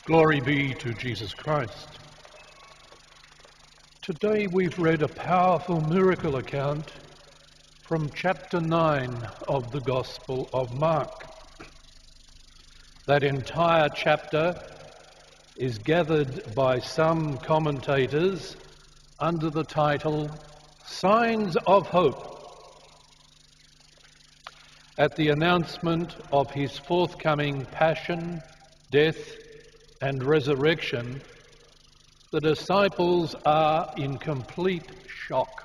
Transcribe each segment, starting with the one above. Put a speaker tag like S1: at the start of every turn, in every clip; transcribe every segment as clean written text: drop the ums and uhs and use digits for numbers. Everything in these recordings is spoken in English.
S1: Glory be to Jesus Christ. Today we've read a powerful miracle account from chapter 9 of the Gospel of Mark. That entire chapter is gathered by some commentators under the title Signs of Hope. At the announcement of his forthcoming passion, death, and resurrection, the disciples are in complete shock.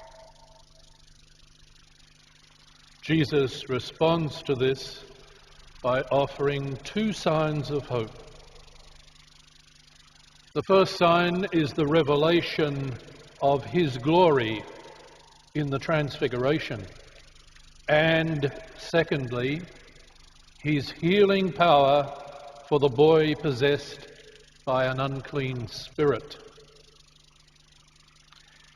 S1: Jesus responds to this by offering two signs of hope. The first sign is the revelation of his glory in the Transfiguration, and secondly, his healing power for the boy possessed by an unclean spirit.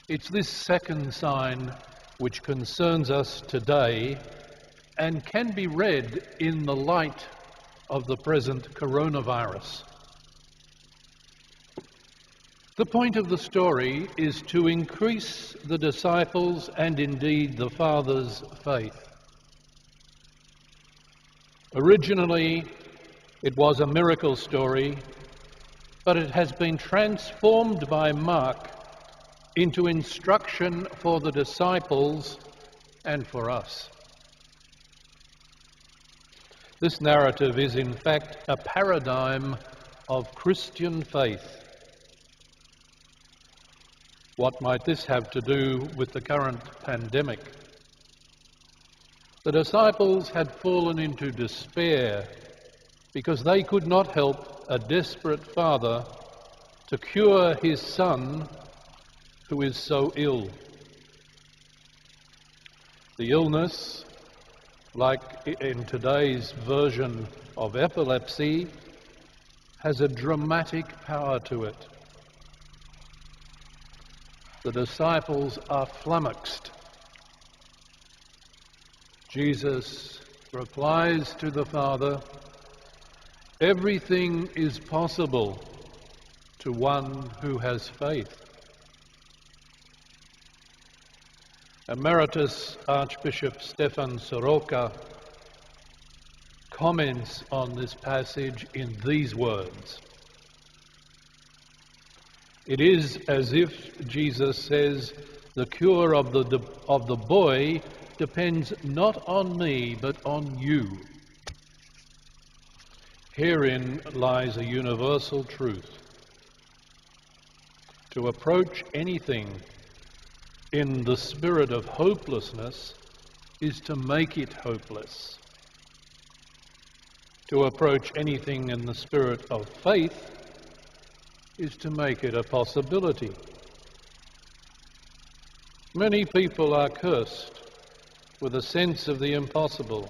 S1: It's this second sign which concerns us today and can be read in the light of the present coronavirus. The point of the story is to increase the disciples' and indeed the Father's faith. Originally, it was a miracle story, but it has been transformed by Mark into instruction for the disciples and for us. This narrative is in fact a paradigm of Christian faith. What might this have to do with the current pandemic? The disciples had fallen into despair because they could not help a desperate father to cure his son who is so ill. The illness, like in today's version of epilepsy, has a dramatic power to it. The disciples are flummoxed. Jesus replies to the Father, "Everything is possible to one who has faith." Emeritus Archbishop Stefan Soroka comments on this passage in these words: "It is as if Jesus says, the cure of the boy depends not on me but on you. Herein lies a universal truth. To approach anything in the spirit of hopelessness is to make it hopeless. To approach anything in the spirit of faith is to make it a possibility. Many people are cursed with a sense of the impossible,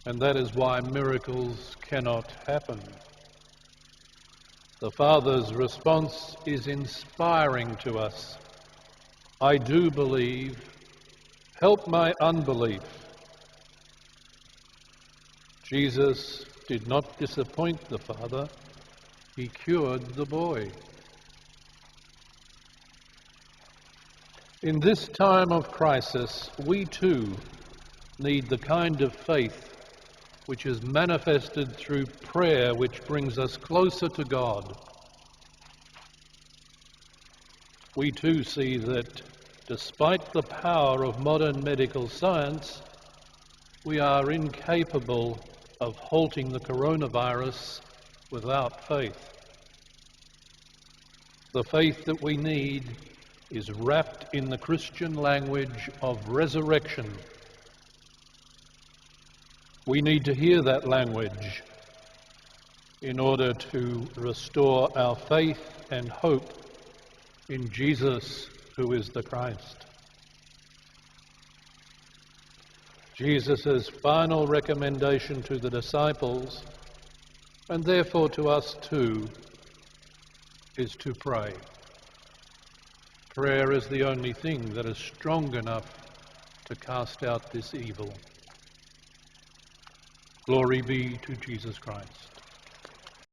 S1: and that is why miracles cannot happen. The Father's response is inspiring to us. I do believe, help my unbelief. Jesus did not disappoint the Father, he cured the boy. In this time of crisis, we too need the kind of faith which is manifested through prayer, which brings us closer to God. We too see that despite the power of modern medical science, we are incapable of halting the coronavirus without faith. The faith that we need is wrapped in the Christian language of resurrection. We need to hear that language in order to restore our faith and hope in Jesus, who is the Christ. Jesus' final recommendation to the disciples, and therefore to us too, is to pray. Prayer is the only thing that is strong enough to cast out this evil. Glory be to Jesus Christ.